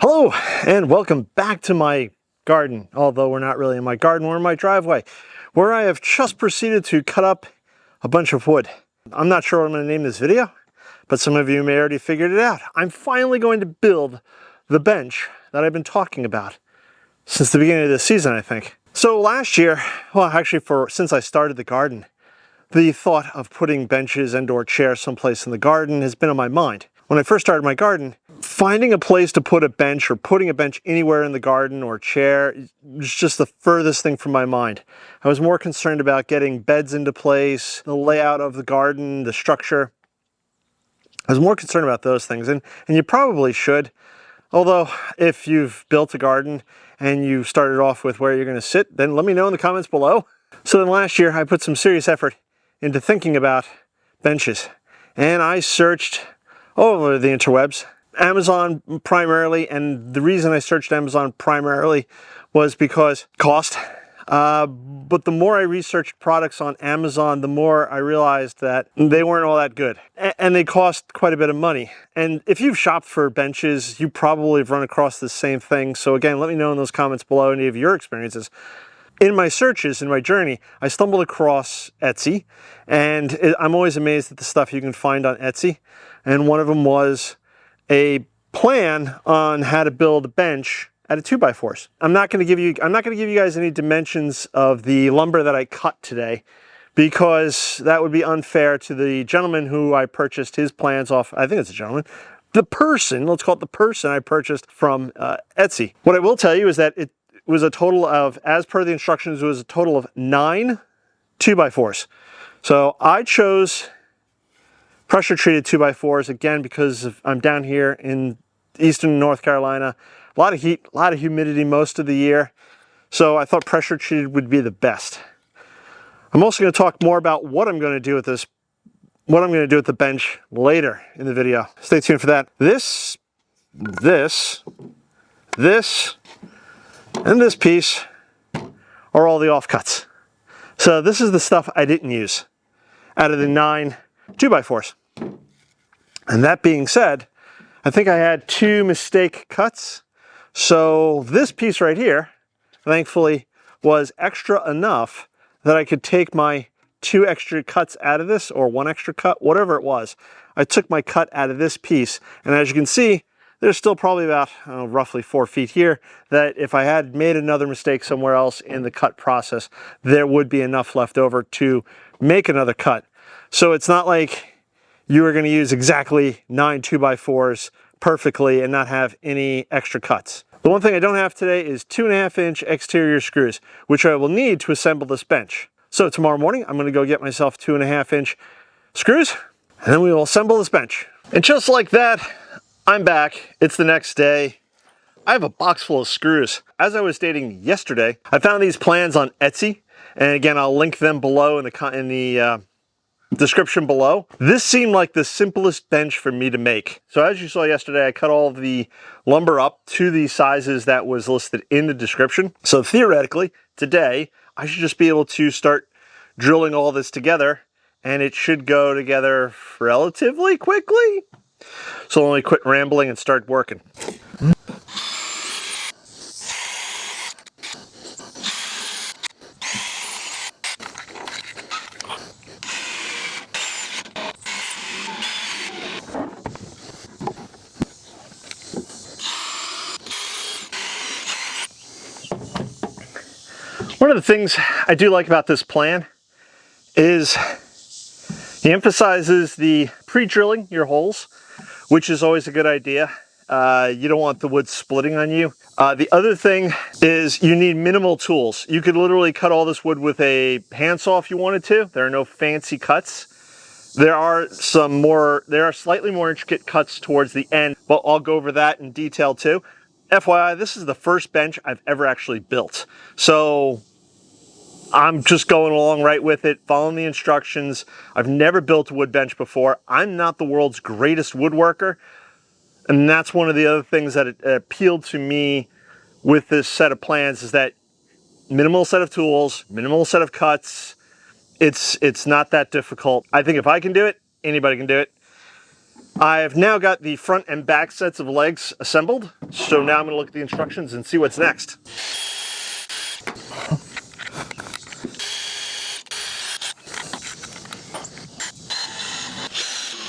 Hello and welcome back to my garden, although we're not really in my garden, we're in my driveway, where I have just proceeded to cut up a bunch of wood. I'm not sure what I'm going to name this video, but some of you may already figured it out. I'm finally going to build the bench that I've been talking about since the beginning of this season, I think. So last year, well actually since I started the garden, the thought of putting benches and/or chairs someplace in the garden has been on my mind. When I first started my garden, finding a place to put a bench or putting a bench anywhere in the garden or chair was just the furthest thing from my mind. I was more concerned about getting beds into place, the layout of the garden, the structure. I was more concerned about those things, and you probably should. Although, if you've built a garden and you started off with where you're going to sit, then let me know in the comments below. So then last year, I put some serious effort into thinking about benches, and I searched all over the interwebs, Amazon primarily, and the reason I searched Amazon primarily was because cost. But the more I researched products on Amazon, the more I realized that they weren't all that good, and they cost quite a bit of money. And if you've shopped for benches, you probably have run across the same thing. So again, let me know in those comments below any of your experiences. In my searches, in my journey, I stumbled across Etsy, and I'm always amazed at the stuff you can find on Etsy. And one of them was a plan on how to build a bench out of 2x4s. I'm not going to give you guys any dimensions of the lumber that I cut today, because that would be unfair to the gentleman who I purchased his plans off. I think it's a gentleman. The person, let's call it the person I purchased from Etsy. What I will tell you is that it was a total of, as per the instructions, it was a total of 9 2x4s. So I chose pressure treated 2x4s again because I'm down here in eastern North Carolina. A lot of heat, a lot of humidity most of the year. So I thought pressure treated would be the best. I'm also going to talk more about what I'm going to do with this, what I'm going to do with the bench later in the video. Stay tuned for that. This, and this piece are all the offcuts. So this is the stuff I didn't use out of the 9 2x4s. And that being said, I think I had 2 mistake cuts. So this piece right here, thankfully, was extra enough that I could take my 2 extra cuts out of this, or 1 extra cut, whatever it was. I took my cut out of this piece, and as you can see, there's still probably about roughly 4 feet here that if I had made another mistake somewhere else in the cut process, there would be enough left over to make another cut. So it's not like you are going to use exactly 9 2x4s perfectly and not have any extra cuts. The one thing I don't have today is 2.5-inch exterior screws, which I will need to assemble this bench. So tomorrow morning, I'm going to go get myself 2.5-inch screws, and then we will assemble this bench. And just like that, I'm back. It's the next day. I have a box full of screws. As I was stating yesterday, I found these plans on Etsy, and again, I'll link them below in the description below. This seemed like the simplest bench for me to make. So as you saw yesterday, I cut all the lumber up to the sizes that was listed in the description. So theoretically, today, I should just be able to start drilling all this together, and it should go together relatively quickly. So I'll only quit rambling and start working. One of the things I do like about this plan is he emphasizes the pre-drilling your holes, which is always a good idea. You don't want the wood splitting on you. The other thing is you need minimal tools. You could literally cut all this wood with a handsaw if you wanted to. There are no fancy cuts. There are slightly more intricate cuts towards the end, but I'll go over that in detail too. FYI, this is the first bench I've ever actually built. So I'm just going along right with it, following the instructions. I've never built a wood bench before. I'm not the world's greatest woodworker, and that's one of the other things that appealed to me with this set of plans, is that minimal set of tools, minimal set of cuts. It's not that difficult. I think if I can do it, anybody can do it. I've now got the front and back sets of legs assembled, so now I'm going to look at the instructions and see what's next.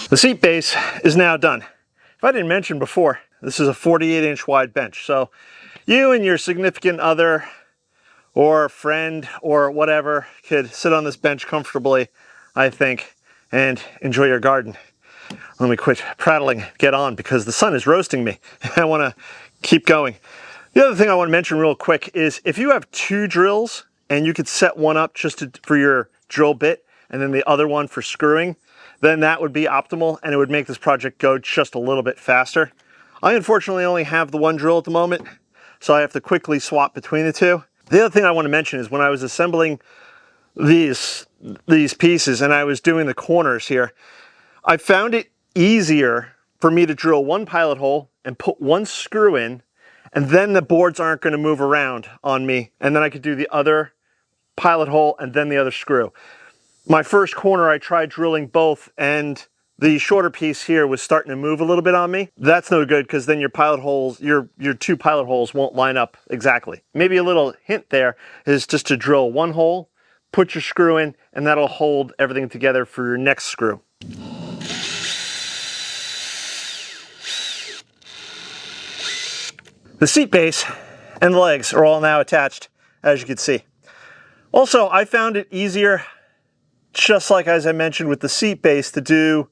The seat base is now done. If I didn't mention before, this is a 48-inch wide bench, so you and your significant other or friend or whatever could sit on this bench comfortably, I think, and enjoy your garden. Let me quit prattling, get on, because the sun is roasting me. I want to keep going. The other thing I want to mention real quick is if you have two drills and you could set one up just for your drill bit and then the other one for screwing, then that would be optimal and it would make this project go just a little bit faster. I unfortunately only have the one drill at the moment, so I have to quickly swap between the two. The other thing I want to mention is when I was assembling these pieces and I was doing the corners here, I found it easier for me to drill one pilot hole and put one screw in, and then the boards aren't going to move around on me, and then I could do the other pilot hole and then the other screw. My first corner I tried drilling both, and the shorter piece here was starting to move a little bit on me. That's no good, because then your pilot holes, your two pilot holes won't line up exactly. Maybe a little hint there is just to drill one hole, put your screw in, and that'll hold everything together for your next screw. The seat base and the legs are all now attached, as you can see. Also, I found it easier, just like as I mentioned with the seat base, to do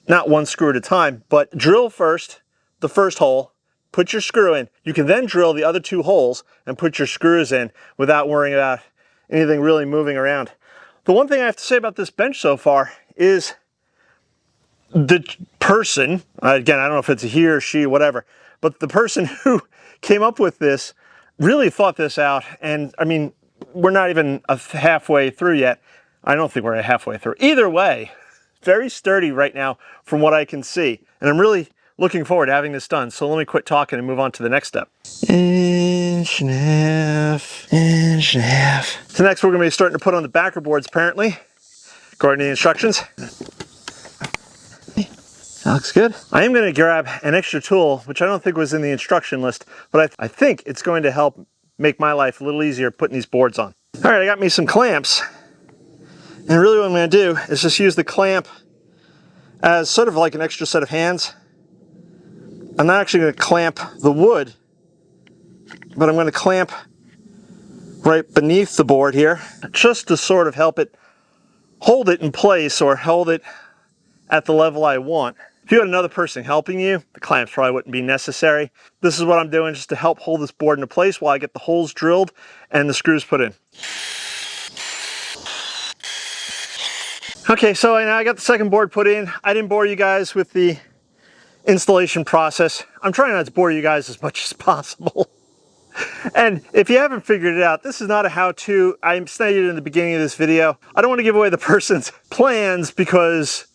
not one screw at a time, but drill first the first hole, put your screw in. You can then drill the other two holes and put your screws in without worrying about anything really moving around. The one thing I have to say about this bench so far is the person, again, I don't know if it's a he or she, whatever, but the person who came up with this really thought this out. And I mean, we're not even halfway through yet. I don't think we're halfway through. Either way, very sturdy right now from what I can see. And I'm really looking forward to having this done. So let me quit talking and move on to the next step. Inch and a half, inch and a half. So next we're going to be starting to put on the backer boards apparently, according to the instructions. That looks good. I am going to grab an extra tool, which I don't think was in the instruction list, but I think it's going to help make my life a little easier putting these boards on. All right, I got me some clamps. And really what I'm going to do is just use the clamp as sort of like an extra set of hands. I'm not actually going to clamp the wood, but I'm going to clamp right beneath the board here, just to sort of help it hold it in place or hold it at the level I want. If you had another person helping you, the clamps probably wouldn't be necessary. This is what I'm doing just to help hold this board into place while I get the holes drilled and the screws put in. Okay, so I got the second board put in. I didn't bore you guys with the installation process. I'm trying not to bore you guys as much as possible. And if you haven't figured it out, this is not a how-to. I stated in the beginning of this video, I don't want to give away the person's plans because,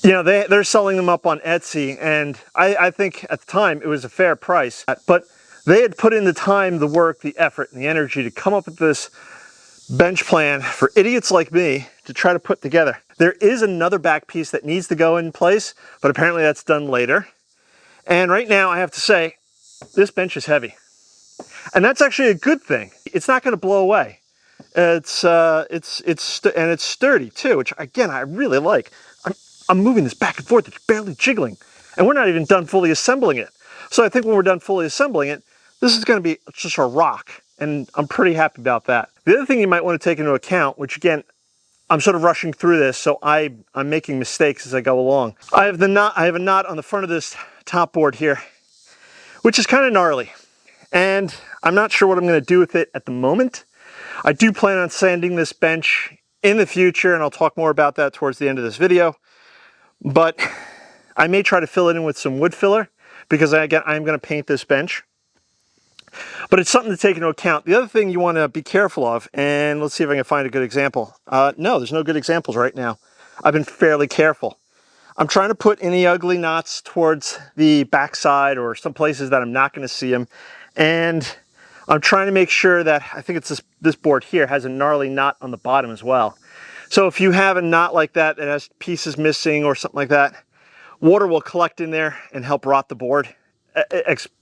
you know, they're selling them up on Etsy, and I think at the time it was a fair price. But they had put in the time, the work, the effort, and the energy to come up with this bench plan for idiots like me to try to put together. There is another back piece that needs to go in place, but apparently that's done later. And right now I have to say, this bench is heavy. And that's actually a good thing. It's not going to blow away. It's sturdy too, which again, I really like. I'm moving this back and forth, it's barely jiggling. And we're not even done fully assembling it. So I think when we're done fully assembling it, this is going to be just a rock. And I'm pretty happy about that. The other thing you might want to take into account, which again, I'm sort of rushing through this, so I'm making mistakes as I go along. I have a knot on the front of this top board here, which is kind of gnarly. And I'm not sure what I'm going to do with it at the moment. I do plan on sanding this bench in the future, and I'll talk more about that towards the end of this video. But I may try to fill it in with some wood filler because I'm going to paint this bench. But it's something to take into account. The other thing you want to be careful of, and let's see if I can find a good example. No, there's no good examples right now. I've been fairly careful. I'm trying to put any ugly knots towards the backside or some places that I'm not going to see them. And I'm trying to make sure that, I think it's this board here has a gnarly knot on the bottom as well. So if you have a knot like that that has pieces missing or something like that, water will collect in there and help rot the board.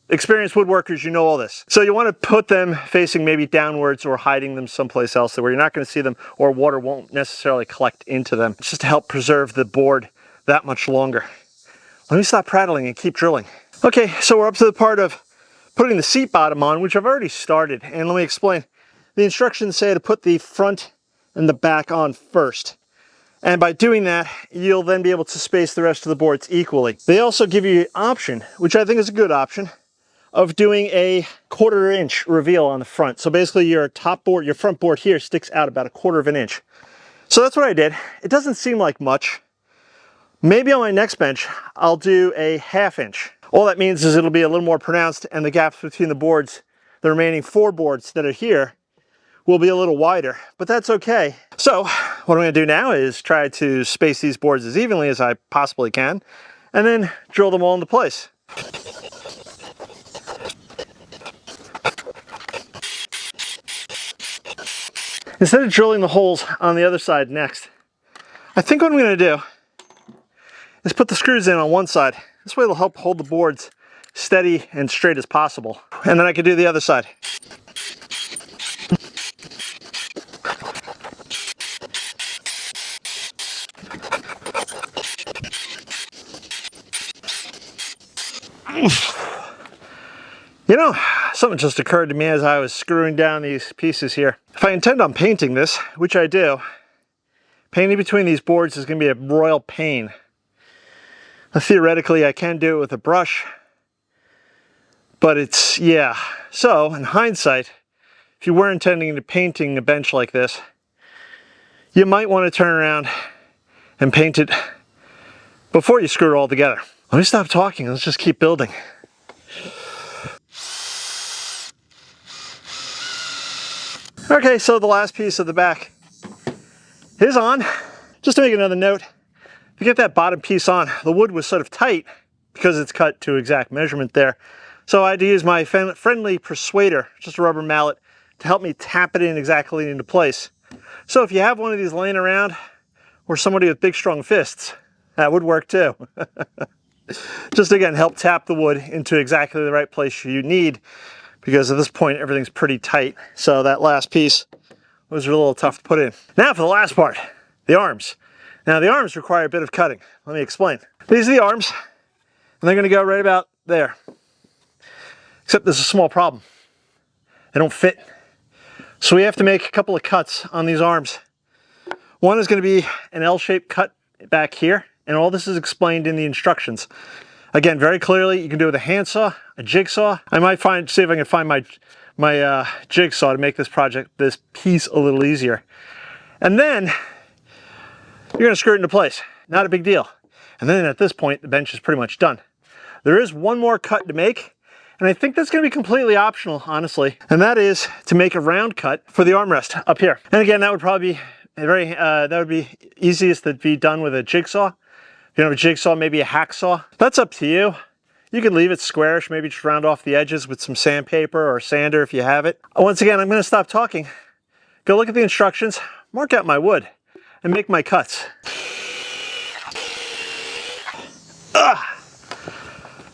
Experienced woodworkers, you know all this. So you want to put them facing maybe downwards or hiding them someplace else where you're not going to see them, or water won't necessarily collect into them. It's just to help preserve the board that much longer. Let me stop prattling and keep drilling. Okay, so we're up to the part of putting the seat bottom on, which I've already started. And let me explain. The instructions say to put the front and the back on first. And by doing that, you'll then be able to space the rest of the boards equally. They also give you an option, which I think is a good option, of doing a 1/4 inch reveal on the front. So basically your top board, your front board here sticks out about 1/4 inch. So that's what I did. It doesn't seem like much. Maybe on my next bench, I'll do a 1/2 inch. All that means is it'll be a little more pronounced, and the gaps between the boards, the remaining 4 boards that are here, will be a little wider, but that's okay. So what I'm going to do now is try to space these boards as evenly as I possibly can, and then drill them all into place. Instead of drilling the holes on the other side next, I think what I'm going to do is put the screws in on one side. This way it'll help hold the boards steady and straight as possible. And then I can do the other side. You know, something just occurred to me as I was screwing down these pieces here. If I intend on painting this, which I do, painting between these boards is going to be a royal pain. Now, theoretically, I can do it with a brush, but it's, yeah. So, in hindsight, if you were intending to painting a bench like this, you might want to turn around and paint it before you screw it all together. Let me stop talking, let's just keep building. Okay, so the last piece of the back is on. Just to make another note, to get that bottom piece on, the wood was sort of tight because it's cut to exact measurement there. So I had to use my friendly persuader, just a rubber mallet, to help me tap it in exactly into place. So if you have one of these laying around, or somebody with big strong fists, that would work too. Just again, help tap the wood into exactly the right place you need, because at this point everything's pretty tight. So that last piece was a little tough to put in. Now for the last part, the arms. Now the arms require a bit of cutting. Let me explain. These are the arms, and they're going to go right about there. Except there's a small problem. They don't fit. So we have to make a couple of cuts on these arms. One is going to be an L-shaped cut back here, and all this is explained in the instructions. Again, very clearly, you can do it with a handsaw, a jigsaw. I might see if I can find my jigsaw to make this piece a little easier. And then you're going to screw it into place. Not a big deal. And then at this point, the bench is pretty much done. There is one more cut to make, and I think that's going to be completely optional, honestly. And that is to make a round cut for the armrest up here. And again, that would probably be that would be easiest to be done with a jigsaw. If you don't have a jigsaw, maybe a hacksaw. That's up to you. You can leave it squarish, maybe just round off the edges with some sandpaper or sander if you have it. Once again, I'm going to stop talking. Go look at the instructions, mark out my wood, and make my cuts.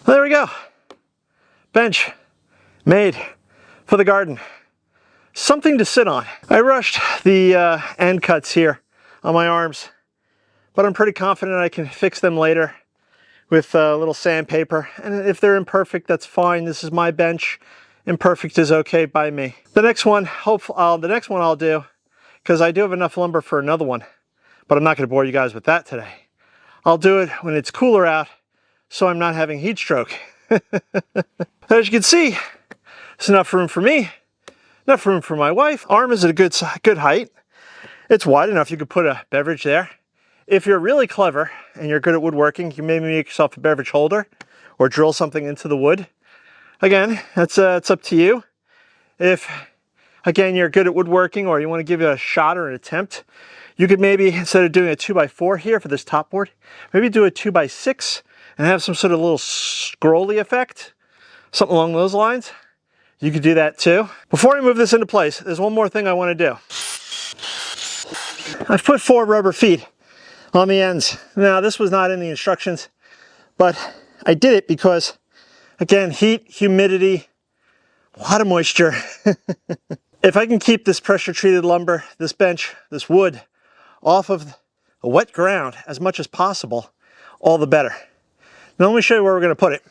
There we go. Bench made for the garden. Something to sit on. I rushed the end cuts here on my arms, but I'm pretty confident I can fix them later with a little sandpaper. And if they're imperfect, that's fine. This is my bench. Imperfect is okay by me. The next one I'll do, because I do have enough lumber for another one, but I'm not going to bore you guys with that today. I'll do it when it's cooler out, so I'm not having heat stroke. As you can see, there's enough room for me, enough room for my wife. Arm is at a good height. It's wide enough you could put a beverage there. If you're really clever and you're good at woodworking, you can maybe make yourself a beverage holder or drill something into the wood. Again, it's up to you. If, again, you're good at woodworking or you want to give it a shot or an attempt, you could maybe, instead of doing a 2x4 here for this top board, maybe do a 2x6 and have some sort of little scrolly effect, something along those lines. You could do that too. Before I move this into place, there's one more thing I want to do. I've put 4 rubber feet on the ends. Now, this was not in the instructions, But I did it because, again, heat, humidity, a lot of moisture. If I can keep this pressure treated lumber, this bench, this wood, off of a wet ground as much as possible, all the better. Now let me show you where we're going to put it.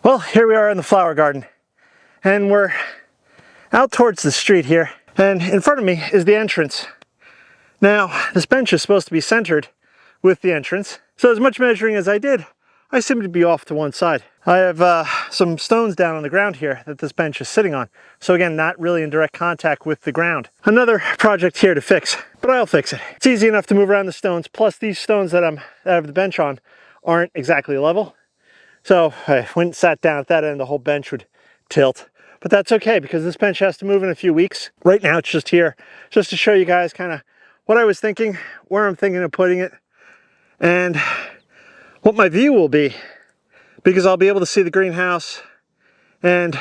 Well, here we are in the flower garden, and we're out towards the street here, and in front of me is the entrance. Now, this bench is supposed to be centered with the entrance, so as much measuring as I did, I seem to be off to one side. I have some stones down on the ground here that this bench is sitting on, so again, not really in direct contact with the ground. Another project here to fix, but I'll fix it. It's easy enough to move around the stones, plus these stones that I have the bench on aren't exactly level. So I went and sat down at that end, the whole bench would tilt. But that's okay, because this bench has to move in a few weeks. Right now it's just here, just to show you guys kind of what I was thinking, where I'm thinking of putting it, and what my view will be, because I'll be able to see the greenhouse and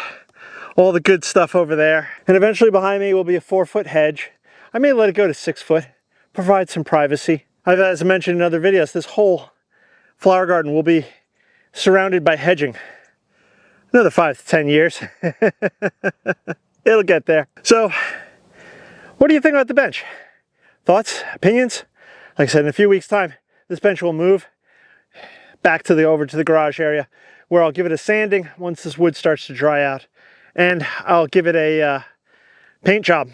all the good stuff over there. And eventually behind me will be a 4-foot hedge. I may let it go to 6 foot, provide some privacy. As I mentioned in other videos, this whole flower garden will be surrounded by hedging. Another 5 to 10 years. It'll get there. So, what do you think about the bench? Thoughts? Opinions? Like I said, in a few weeks' time, this bench will move back over to the garage area, where I'll give it a sanding once this wood starts to dry out, and I'll give it a paint job.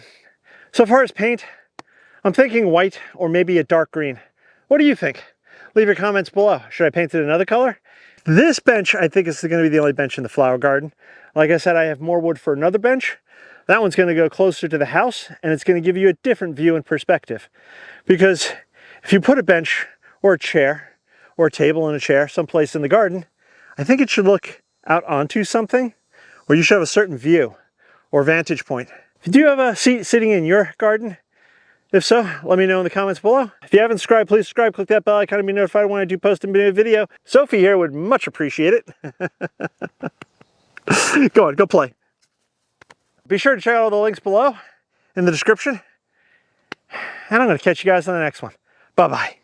So far as paint, I'm thinking white or maybe a dark green. What do you think? Leave your comments below. Should I paint it another color? This bench, I think, is going to be the only bench in the flower garden. Like I said, I have more wood for another bench. That one's going to go closer to the house, and it's going to give you a different view and perspective. Because if you put a bench or a chair or a table and a chair someplace in the garden, I think it should look out onto something, or you should have a certain view or vantage point. Do you have a seat sitting in your garden? If so, let me know in the comments below. If you haven't subscribed, please subscribe, click that bell icon to be notified when I do post a new video. Sophie here would much appreciate it. Go on, go play. Be sure to check out all the links below in the description. And I'm going to catch you guys on the next one. Bye-bye.